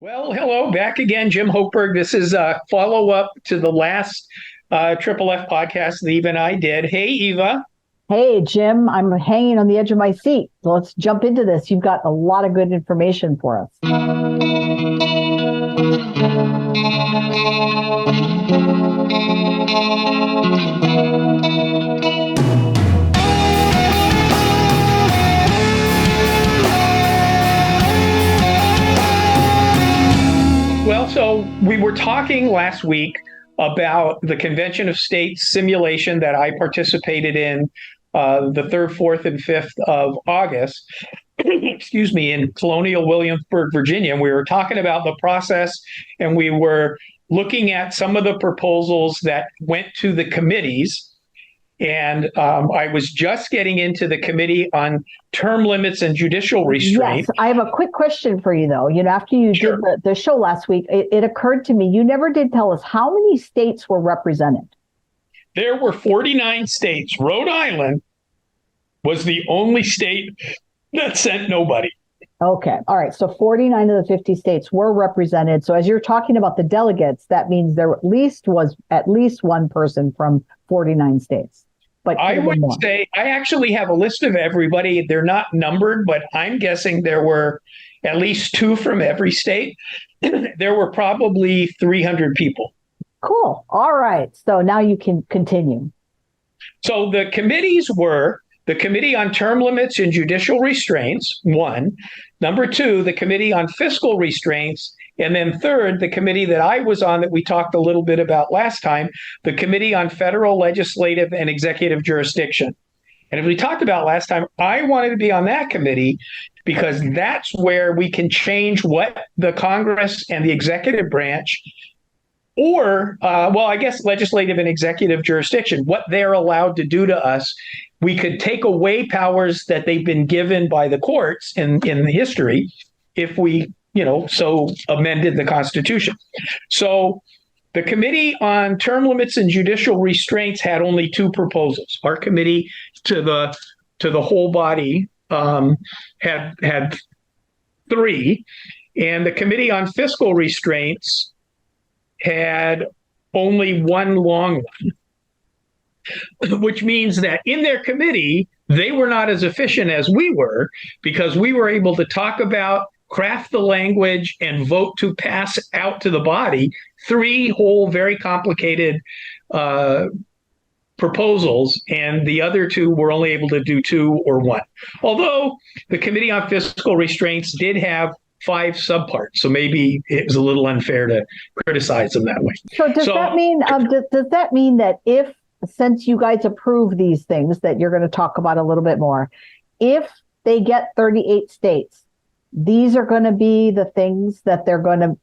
Well, hello, back again, Jim Hochberg. This is a follow-up to the last Triple F podcast that Eva and I did. Hey, Eva. Hey, Jim, I'm hanging on the edge of my seat. So let's jump into this. You've got a lot of good information for us. Well, so we were talking last week about the Convention of States simulation that I participated in the 3rd, 4th, and 5th of August, excuse me, in Colonial Williamsburg, Virginia. And we were talking about the process, and we were looking at some of the proposals that went to the committees. And I was just getting into the Committee on Term Limits and Judicial Restraint. Yes, I have a quick question for you, though. After you Sure. did the show last week, it occurred to me, you never did tell us how many states were represented. There were 49 states. Rhode Island was the only state that sent nobody. Okay. All right. So 49 of the 50 states were represented. So as you're talking about the delegates, that means there was at least one person from 49 states. But I would say I actually have a list of everybody. They're not numbered, but I'm guessing there were at least two from every state. There were probably 300 people. Cool. All right. So now you can continue. So the committees were the Committee on Term Limits and Judicial Restraints, one. Number two, the Committee on Fiscal Restraints. And then third, the committee that I was on that we talked a little bit about last time, the Committee on Federal, Legislative, and Executive Jurisdiction. And as we talked about last time, I wanted to be on that committee because that's where we can change what the Congress and the executive branch I guess legislative and executive jurisdiction, what they're allowed to do to us. We could take away powers that they've been given by the courts in the history if we so amended the Constitution. So the Committee on Term Limits and Judicial Restraints had only two proposals. Our committee to the whole body had three, and the Committee on Fiscal Restraints had only one long one, which means that in their committee, they were not as efficient as we were because we were able to talk about, craft the language, and vote to pass out to the body three whole, very complicated proposals, and the other two were only able to do two or one. Although the Committee on Fiscal Restraints did have 5 subparts, so maybe it was a little unfair to criticize them that way. So does that mean that since you guys approve these things that you're going to talk about a little bit more, if they get 38 states, these are going to be the things that they're going to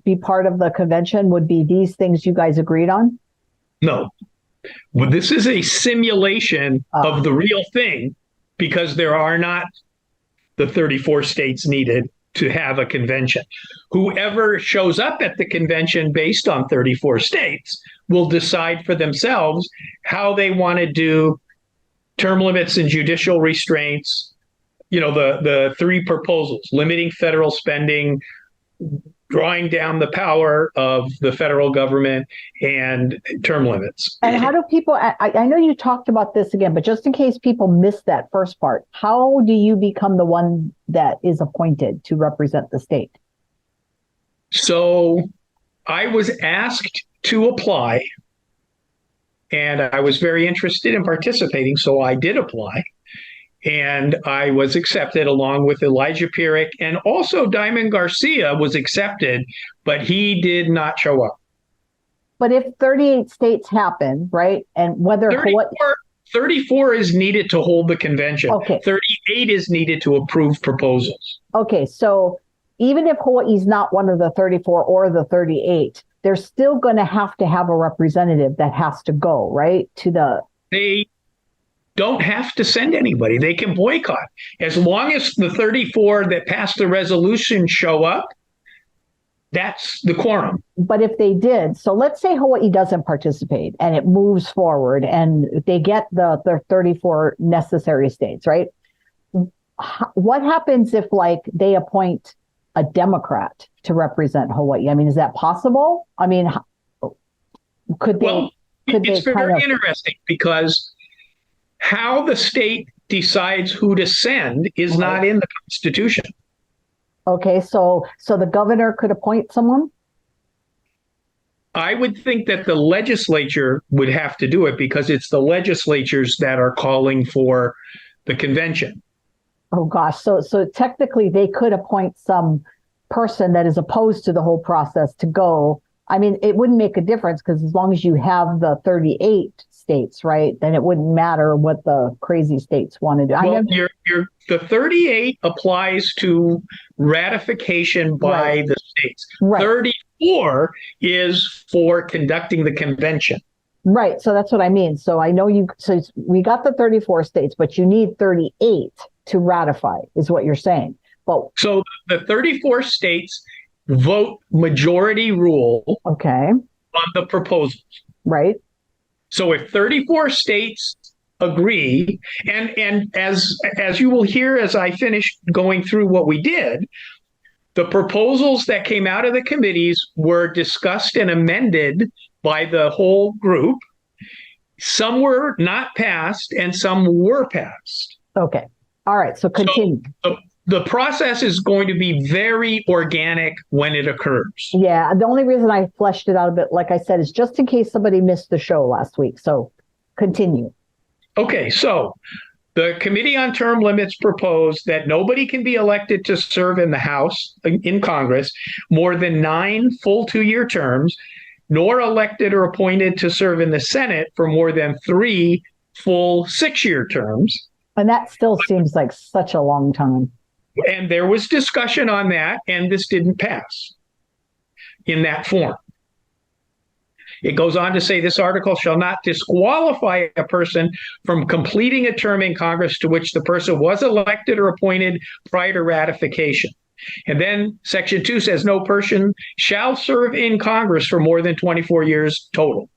be part of the convention, would be these things you guys agreed on? No. Well, this is a simulation of the real thing because there are not the 34 states needed to have a convention. Whoever shows up at the convention based on 34 states will decide for themselves how they want to do term limits and judicial restraints. The 3 proposals: limiting federal spending, drawing down the power of the federal government, and term limits. And how do people, I know you talked about this again, but just in case people missed that first part, how do you become the one that is appointed to represent the state? So I was asked to apply, and I was very interested in participating, so I did apply. And I was accepted along with Elijah Pierrick, and also Diamond Garcia was accepted, but he did not show up. But if 38 states happen, right, and whether 34 is needed to hold the convention. Okay. 38 is needed to approve proposals. Okay, so even if Hawaii's not one of the 34 or the 38, they're still going to have a representative that has to go, right, They don't have to send anybody. They can boycott. As long as the 34 that passed the resolution show up, that's the quorum. But if they did, so let's say Hawaii doesn't participate and it moves forward and they get the 34 necessary states, right? What happens if they appoint a Democrat to represent Hawaii? I mean, is that possible? I mean, could they? Well, it's very interesting because how the state decides who to send is not in the Constitution. Okay, so the governor could appoint someone? I would think that the legislature would have to do it because it's the legislatures that are calling for the convention. Oh gosh, so technically they could appoint some person that is opposed to the whole process to go. I mean, it wouldn't make a difference because as long as you have the 38 states, right, then it wouldn't matter what the crazy states want to do. Well, the 38 applies to ratification by the states. Right. 34 is for conducting the convention. Right. So that's what I mean. So I know so we got the 34 states, but you need 38 to ratify is what you're saying. But so the 34 states vote majority rule on the proposals. Right. So if 34 states agree, and as you will hear as I finish going through what we did, the proposals that came out of the committees were discussed and amended by the whole group. Some were not passed and some were passed. Okay. All right. So continue. So the process is going to be very organic when it occurs. Yeah. The only reason I fleshed it out a bit, like I said, is just in case somebody missed the show last week. So continue. Okay. So the Committee on Term Limits proposed that nobody can be elected to serve in the House, in Congress, more than 9 full 2-year terms, nor elected or appointed to serve in the Senate for more than 3 full 6-year terms. And that still seems like such a long time. And there was discussion on that, and this didn't pass in that form. It goes on to say this article shall not disqualify a person from completing a term in Congress to which the person was elected or appointed prior to ratification. And then Section 2 says no person shall serve in Congress for more than 24 years total.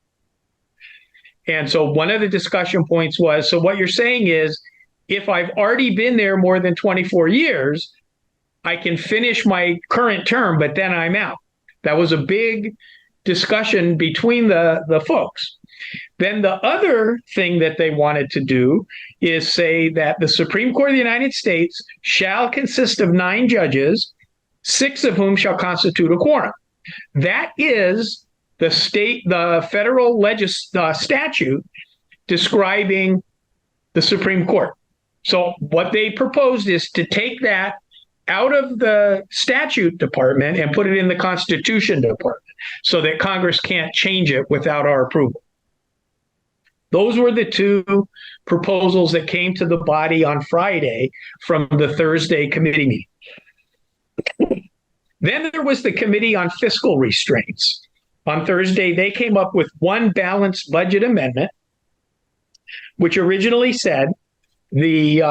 And so one of the discussion points was, so what you're saying is, if I've already been there more than 24 years, I can finish my current term, but then I'm out. That was a big discussion between the folks. Then the other thing that they wanted to do is say that the Supreme Court of the United States shall consist of 9 judges, 6 of whom shall constitute a quorum. That is the federal statute describing the Supreme Court. So what they proposed is to take that out of the statute department and put it in the Constitution department so that Congress can't change it without our approval. Those were the 2 proposals that came to the body on Friday from the Thursday committee meeting. Then there was the Committee on Fiscal Restraints. On Thursday, they came up with one balanced budget amendment, which originally said the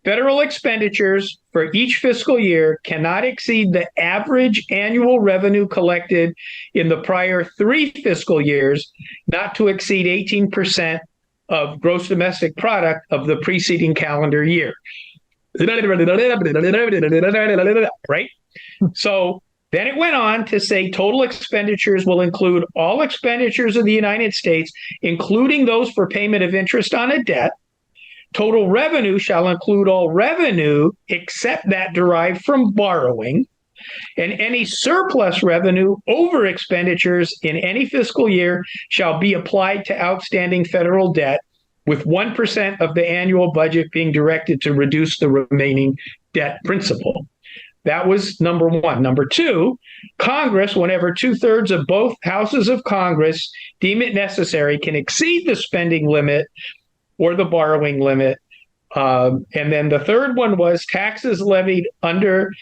federal expenditures for each fiscal year cannot exceed the average annual revenue collected in the prior 3 fiscal years, not to exceed 18% of gross domestic product of the preceding calendar year. Right? So then it went on to say total expenditures will include all expenditures of the United States, including those for payment of interest on a debt. Total revenue shall include all revenue except that derived from borrowing, and any surplus revenue over expenditures in any fiscal year shall be applied to outstanding federal debt, with 1% of the annual budget being directed to reduce the remaining debt principal. That was number 1. Number 2, Congress, whenever 2/3 of both houses of Congress deem it necessary, can exceed the spending limit or the borrowing limit. And then the third one was taxes levied under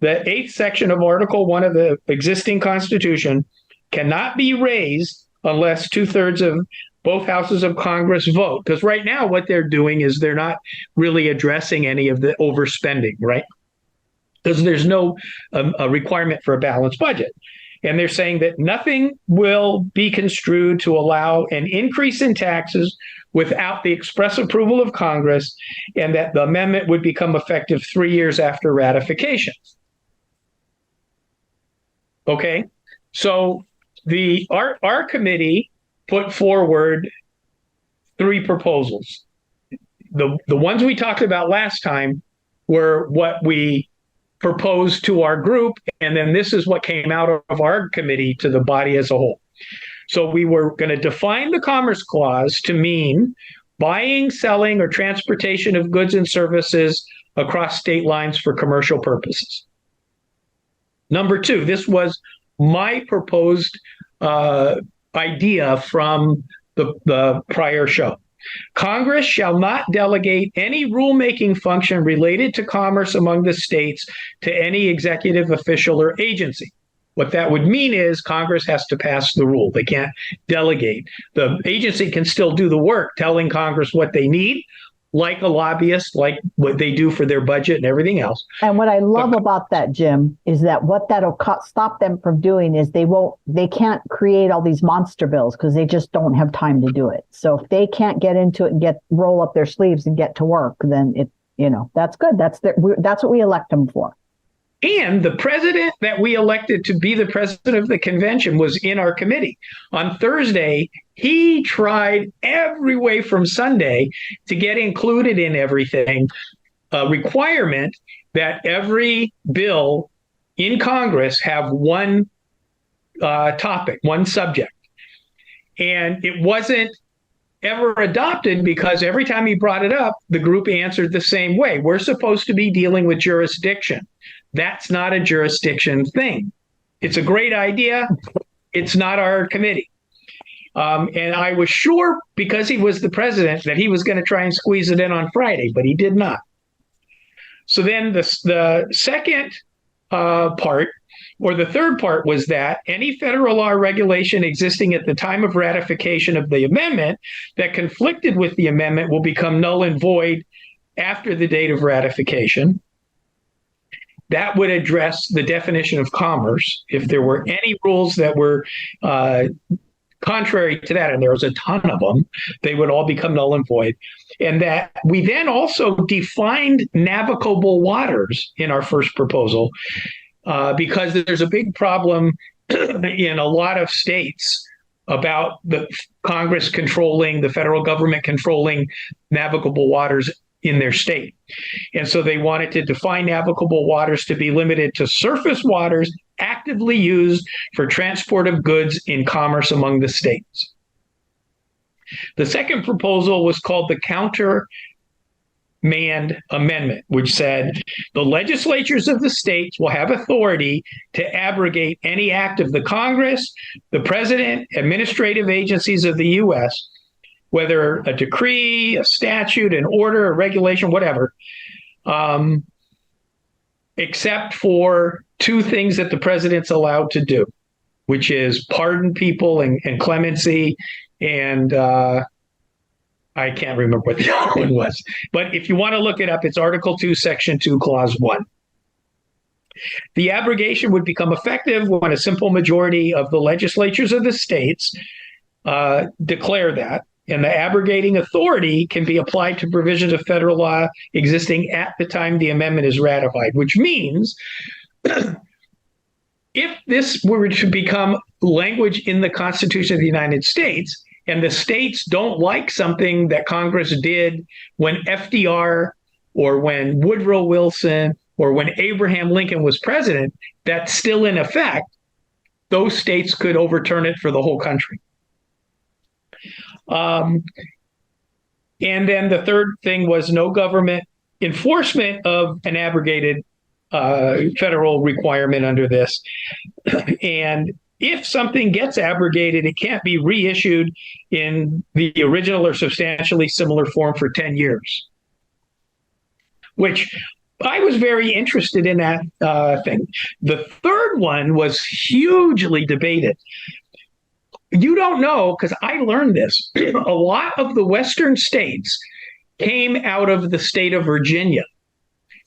the 8th section of Article 1 of the existing Constitution cannot be raised unless 2/3 of both houses of Congress vote. Because right now what they're doing is they're not really addressing any of the overspending, right? Because there's no a requirement for a balanced budget. And they're saying that nothing will be construed to allow an increase in taxes without the express approval of Congress, and that the amendment would become effective 3 years after ratification. Okay, so our committee put forward 3 proposals. The ones we talked about last time were what we proposed to our group, and then this is what came out of our committee to the body as a whole. So we were going to define the Commerce Clause to mean buying, selling, or transportation of goods and services across state lines for commercial purposes. Number 2, this was my proposed idea from the prior show. Congress shall not delegate any rulemaking function related to commerce among the states to any executive official or agency. What that would mean is Congress has to pass the rule. They can't delegate. The agency can still do the work, telling Congress what they need, like a lobbyist, like what they do for their budget and everything else. And what I love about that, Jim, is that what that'll stop them from doing is they can't create all these monster bills because they just don't have time to do it. So if they can't get into it and roll up their sleeves and get to work, then that's good. That's what we elect them for. And the president that we elected to be the president of the convention was in our committee. On Thursday, he tried every way from Sunday to get included in everything, a requirement that every bill in Congress have one topic, one subject. And it wasn't ever adopted because every time he brought it up, the group answered the same way. We're supposed to be dealing with jurisdiction. That's not a jurisdiction thing. It's a great idea. It's not our committee. And I was sure, because he was the president, that he was going to try and squeeze it in on Friday, but he did not. So then the second part, or the third part, was that any federal law or regulation existing at the time of ratification of the amendment that conflicted with the amendment will become null and void after the date of ratification. That would address the definition of commerce. If there were any rules that were contrary to that, and there was a ton of them, they would all become null and void. And that we then also defined navigable waters in our first proposal, because there's a big problem in a lot of states about the Congress controlling, the federal government controlling navigable waters in their state. And so they wanted to define navigable waters to be limited to surface waters actively used for transport of goods in commerce among the states. The second proposal was called the Countermand Amendment, which said the legislatures of the states will have authority to abrogate any act of the Congress, the president, administrative agencies of the U.S., whether a decree, a statute, an order, a regulation, whatever, except for 2 things that the president's allowed to do, which is pardon people and clemency, and I can't remember what the other one was. But if you want to look it up, it's Article 2, Section 2, Clause 1. The abrogation would become effective when a simple majority of the legislatures of the states declare that. And the abrogating authority can be applied to provisions of federal law existing at the time the amendment is ratified, which means if this were to become language in the Constitution of the United States, and the states don't like something that Congress did when FDR or when Woodrow Wilson or when Abraham Lincoln was president, that's still in effect, those states could overturn it for the whole country. And then the third thing was no government enforcement of an abrogated federal requirement under this. And if something gets abrogated, it can't be reissued in the original or substantially similar form for 10 years, which I was very interested in that thing. The third one was hugely debated. You don't know, because I learned this. A lot of the Western states came out of the state of Virginia.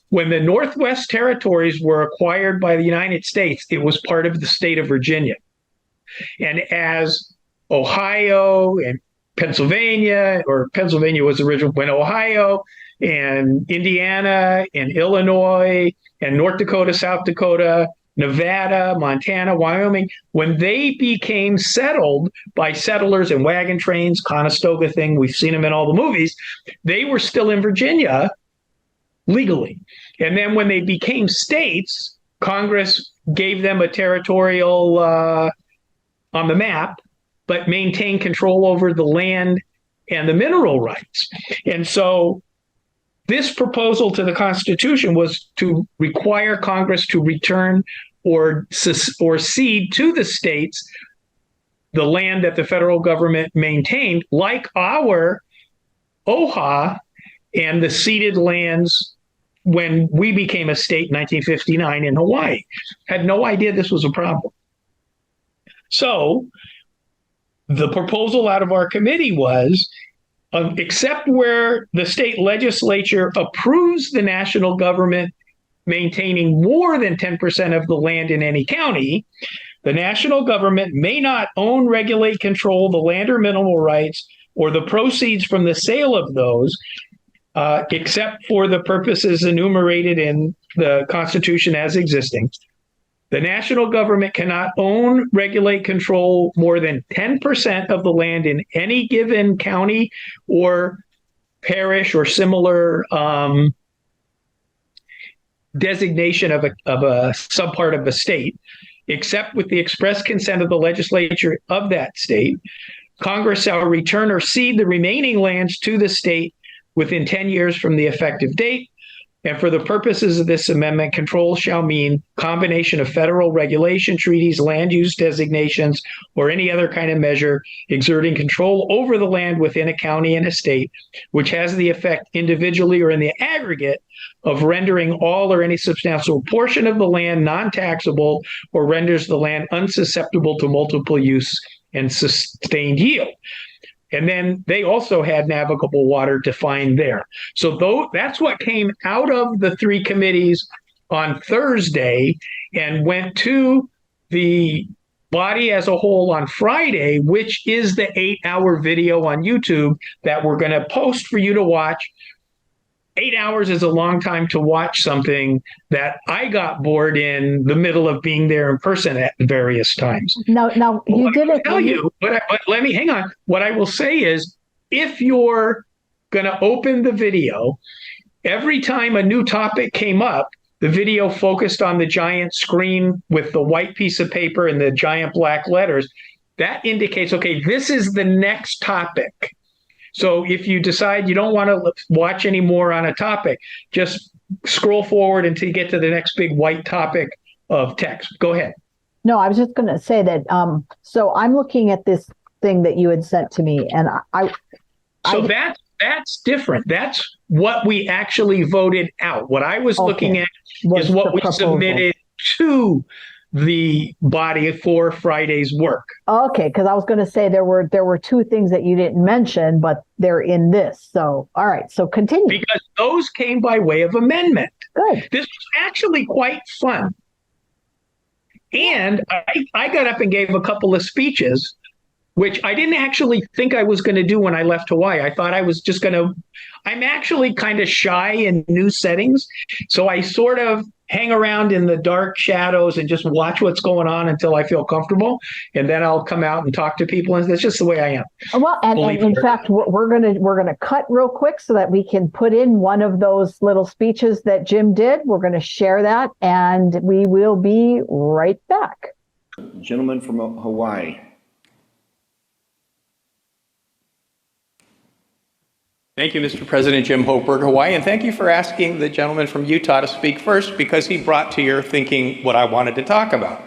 When the Northwest Territories were acquired by the United States, it was part of the state of Virginia. And as Ohio and Pennsylvania, or Pennsylvania was original, when Ohio and Indiana and Illinois and North Dakota, South Dakota, Nevada, Montana, Wyoming, when they became settled by settlers and wagon trains, Conestoga thing, we've seen them in all the movies, they were still in Virginia legally. And then when they became states, Congress gave them a territorial on the map, but maintained control over the land and the mineral rights. And so this proposal to the Constitution was to require Congress to return or cede to the states the land that the federal government maintained, like our OHA and the ceded lands when we became a state in 1959 in Hawaii. Had no idea this was a problem. So the proposal out of our committee was, except where the state legislature approves the national government maintaining more than 10% of the land in any county, the national government may not own, regulate, control the land or mineral rights or the proceeds from the sale of those, except for the purposes enumerated in the Constitution as existing. The national government cannot own, regulate, control more than 10% of the land in any given county or parish or similar designation of a subpart of a state, except with the express consent of the legislature of that state. Congress shall return or cede the remaining lands to the state within 10 years from the effective date. And for the purposes of this amendment, control shall mean combination of federal regulation, treaties, land use designations, or any other kind of measure exerting control over the land within a county and a state, which has the effect individually or in the aggregate of rendering all or any substantial portion of the land non-taxable or renders the land unsusceptible to multiple use and sustained yield. And then they also had navigable water defined there. So that's what came out of the three committees on Thursday and went to the body as a whole on Friday, which is the 8-hour video on YouTube that we're going to post for you to watch. 8 hours is a long time to watch something that I got bored in the middle of being there in person at various times. Now you didn't tell you, but let me hang on. What I will say is, if you're going to open the video, every time a new topic came up, the video focused on the giant screen with the white piece of paper and the giant black letters. That indicates, okay, this is the next topic. So if you decide you don't want to watch any more on a topic, just scroll forward until you get to the next big white topic of text. Go ahead. No, I was just going to say that. So I'm looking at this thing that you had sent to me, and that's different. That's what we actually voted out. What I was looking at is what we submitted to the body for Friday's work. Okay, because I was going to say there were two things that you didn't mention, but they're in this. So, all right, so continue. Because those came by way of amendment. Good. This was actually quite fun. And I got up and gave a couple of speeches, which I didn't actually think I was going to do when I left Hawaii. I thought I was just going to, I'm actually kind of shy in new settings. So I sort of hang around in the dark shadows and just watch what's going on until I feel comfortable. And then I'll come out and talk to people. And that's just the way I am. Well, and in fact, we're going to cut real quick so that we can put in one of those little speeches that Jim did. We're going to share that, and we will be right back. Gentleman from Hawaii. Thank you, Mr. President. Jim Hochberg, Hawaii, and thank you for asking the gentleman from Utah to speak first, because he brought to your thinking what I wanted to talk about.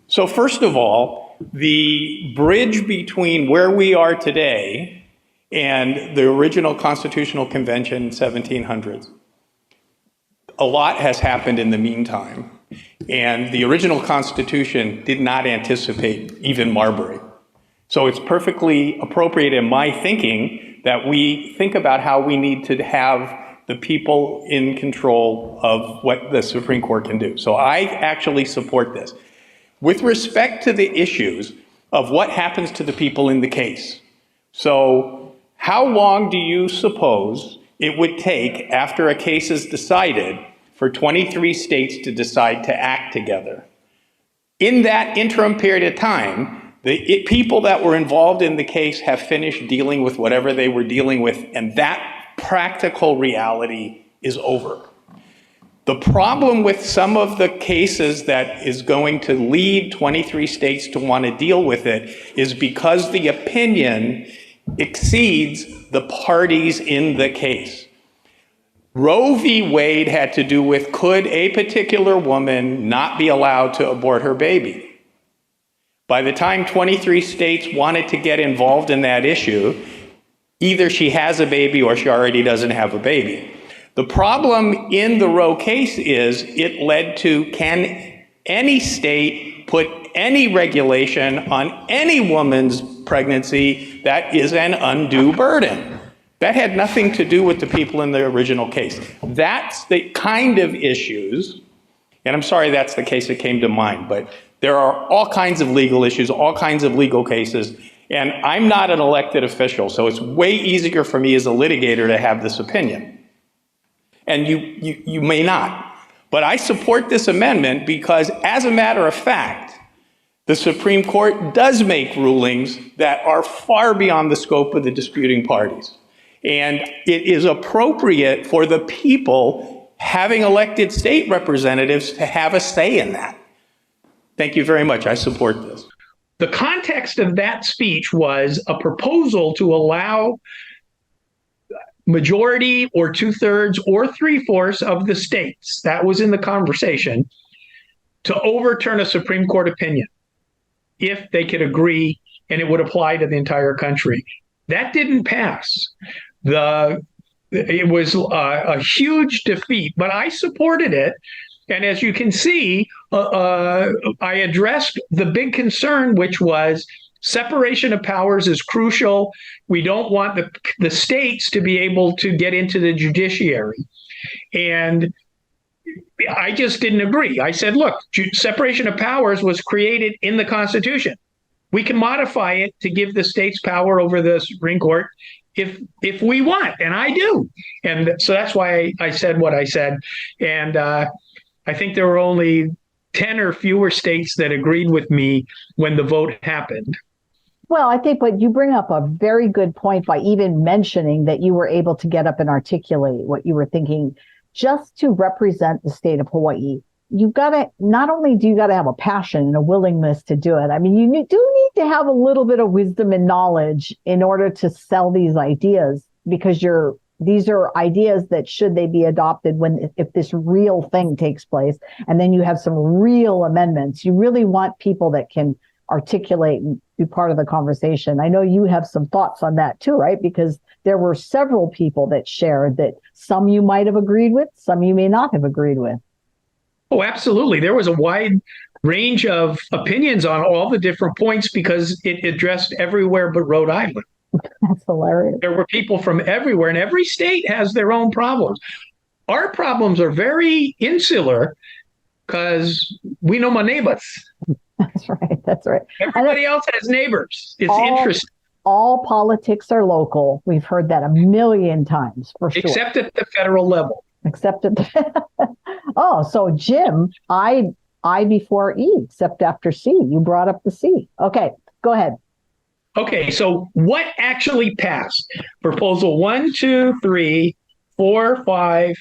So first of all, the bridge between where we are today and the original Constitutional Convention, 1700s, a lot has happened in the meantime, and the original Constitution did not anticipate even Marbury. So it's perfectly appropriate in my thinking that we think about how we need to have the people in control of what the Supreme Court can do. So I actually support this. With respect to the issues of what happens to the people in the case. So how long do you suppose it would take after a case is decided for 23 states to decide to act together? In that interim period of time, the people that were involved in the case have finished dealing with whatever they were dealing with, and that practical reality is over. The problem with some of the cases that is going to lead 23 states to want to deal with it is because the opinion exceeds the parties in the case. Roe v. Wade had to do with, could a particular woman not be allowed to abort her baby? By the time 23 states wanted to get involved in that issue, either she has a baby or she already doesn't have a baby. The problem in the Roe case is it led to, can any state put any regulation on any woman's pregnancy that is an undue burden? That had nothing to do with the people in the original case. That's the kind of issues, and I'm sorry that's the case that came to mind, but there are all kinds of legal issues, all kinds of legal cases, and I'm not an elected official, so it's way easier for me as a litigator to have this opinion. And you may not. But I support this amendment because, as a matter of fact, the Supreme Court does make rulings that are far beyond the scope of the disputing parties. And it is appropriate for the people having elected state representatives to have a say in that. Thank you very much. I support this. The context of that speech was a proposal to allow majority or 2/3 or 3/4 of the states, that was in the conversation, to overturn a Supreme Court opinion if they could agree and it would apply to the entire country. That didn't pass. It was a huge defeat, but I supported it. And as you can see, I addressed the big concern, which was separation of powers is crucial. We don't want the states to be able to get into the judiciary. And I just didn't agree. I said, look, separation of powers was created in the Constitution. We can modify it to give the states power over the Supreme Court if we want, and I do. And so that's why I said what I said. And I think there were only 10 or fewer states that agreed with me when the vote happened. Well, I think what you bring up a very good point by even mentioning that you were able to get up and articulate what you were thinking just to represent the state of Hawaii. You've got to, not only do you got to have a passion and a willingness to do it, I mean, you do need to have a little bit of wisdom and knowledge in order to sell these ideas, because these are ideas that, should they be adopted, if this real thing takes place, and then you have some real amendments, you really want people that can articulate and be part of the conversation. I know you have some thoughts on that too, right? Because there were several people that shared that some you might have agreed with, some you may not have agreed with. Oh, absolutely. There was a wide range of opinions on all the different points because it addressed everywhere but Rhode Island. That's hilarious. There were people from everywhere, and every state has their own problems. Our problems are very insular because we know my neighbors. That's right. That's right. Everybody else has neighbors. It's interesting. All politics are local. We've heard that a million times, for sure. Except at the federal level. Except at the Oh, so Jim, I before E, except after C. You brought up the C. Okay, go ahead. Okay, so what actually passed? Proposal 1, 2, 3, 4, 5,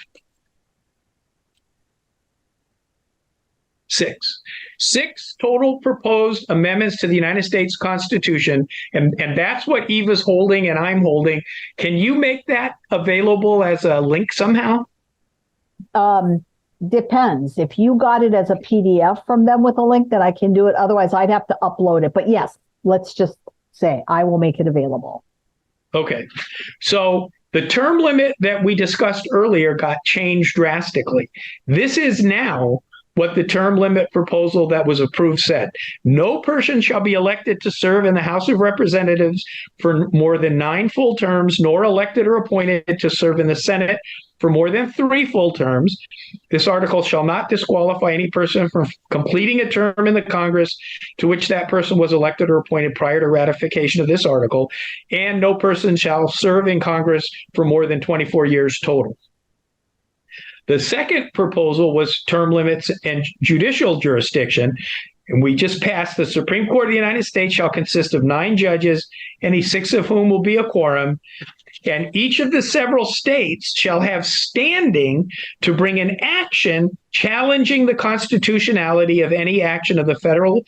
6. 6 total proposed amendments to the United States Constitution, and that's what Eva's holding and I'm holding. Can you make that available as a link somehow? Depends. If you got it as a PDF from them with a link, then I can do it. Otherwise, I'd have to upload it. But yes, let's just say I will make it available. Okay. So the term limit that we discussed earlier got changed drastically. This is now what the term limit proposal that was approved said. No person shall be elected to serve in the House of Representatives for more than 9 full terms, nor elected or appointed to serve in the Senate for more than 3 full terms. This article shall not disqualify any person from completing a term in the Congress to which that person was elected or appointed prior to ratification of this article, and no person shall serve in Congress for more than 24 years total. The second proposal was term limits and judicial jurisdiction. And we just passed the Supreme Court of the United States shall consist of 9 judges, any 6 of whom will be a quorum. And each of the several states shall have standing to bring an action challenging the constitutionality of any action of the federal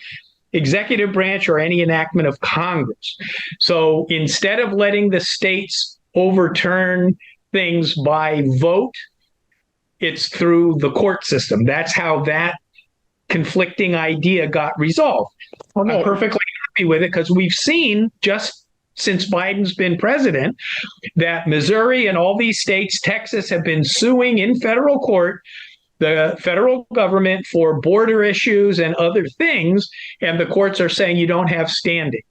executive branch or any enactment of Congress. So instead of letting the states overturn things by vote, it's through the court system. That's how that conflicting idea got resolved. Okay. I'm perfectly happy with it because we've seen just since Biden's been president that Missouri and all these states, Texas, have been suing in federal court the federal government for border issues and other things, and the courts are saying you don't have standing.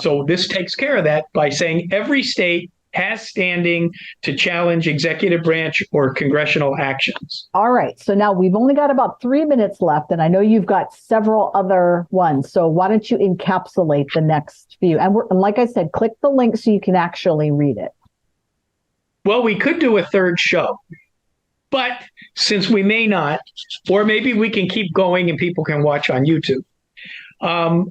So this takes care of that by saying every state has standing to challenge executive branch or congressional actions. All right. So now we've only got about 3 minutes left, and I know you've got several other ones. So why don't you encapsulate the next few? And like I said, click the link so you can actually read it. Well, we could do a third show, but since we may not, or maybe we can keep going and people can watch on YouTube. Our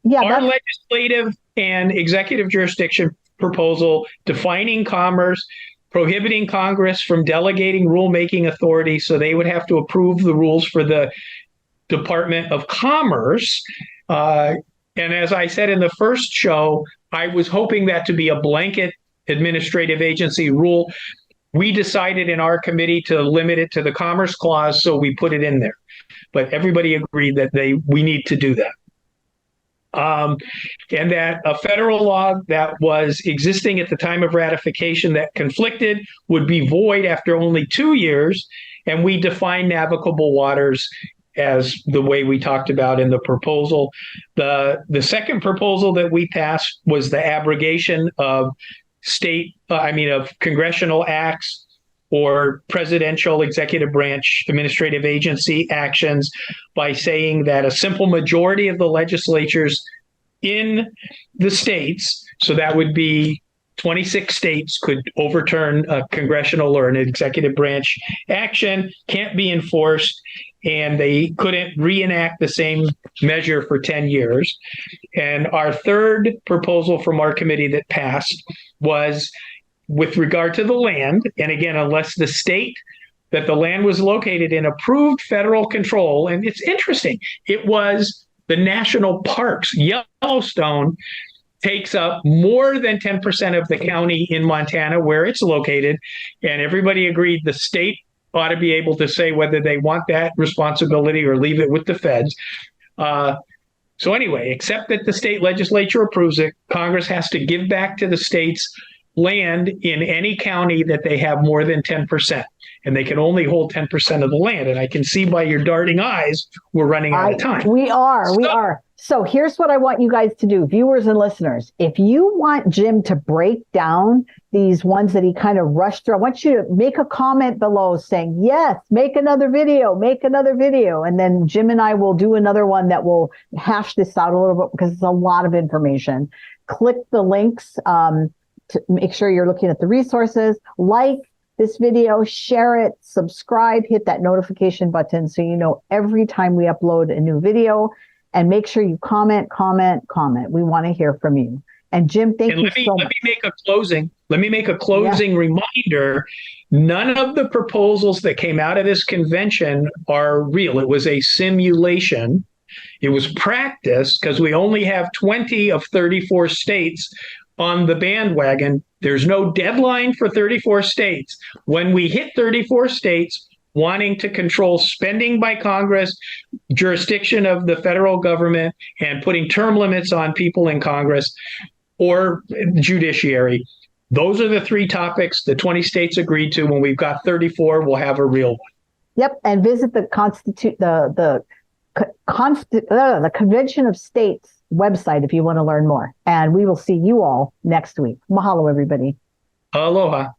legislative and executive jurisdiction proposal defining commerce, prohibiting Congress from delegating rulemaking authority, so they would have to approve the rules for the Department of Commerce. And as I said in the first show, I was hoping that to be a blanket administrative agency rule. We decided in our committee to limit it to the Commerce Clause, so we put it in there. But everybody agreed that we need to do that. And that a federal law that was existing at the time of ratification that conflicted would be void after only 2 years. And we define navigable waters as the way we talked about in the proposal. The second proposal that we passed was the abrogation of of congressional acts or presidential executive branch administrative agency actions by saying that a simple majority of the legislatures in the states, so that would be 26 states, could overturn a congressional or an executive branch action, can't be enforced, and they couldn't reenact the same measure for 10 years. And our third proposal from our committee that passed was with regard to the land, and again, unless the state that the land was located in approved federal control, and it's interesting, it was the national parks. Yellowstone takes up more than 10% of the county in Montana where it's located, and everybody agreed the state ought to be able to say whether they want that responsibility or leave it with the feds. So anyway, except that the state legislature approves it, Congress has to give back to the states land in any county that they have more than 10%. And they can only hold 10% of the land. And I can see by your darting eyes, we're running out of time. We are. So here's what I want you guys to do, viewers and listeners. If you want Jim to break down these ones that he kind of rushed through, I want you to make a comment below saying, yes, make another video. And then Jim and I will do another one that will hash this out a little bit because it's a lot of information. Click the links to make sure you're looking at the resources. Like this video, share it, subscribe, hit that notification button so you know every time we upload a new video. And make sure you comment. We want to hear from you. And Jim, thank you so much. Let me make a closing reminder. None of the proposals that came out of this convention are real. It was a simulation. It was practice because we only have 20 of 34 states on the bandwagon. There's no deadline for 34 states. When we hit 34 states wanting to control spending by Congress, jurisdiction of the federal government, and putting term limits on people in Congress or judiciary, those are the 3 topics the 20 states agreed to. When we've got 34, we'll have a real one. Yep, and visit the Convention of States website if you want to learn more. And we will see you all next week. Mahalo, everybody. Aloha.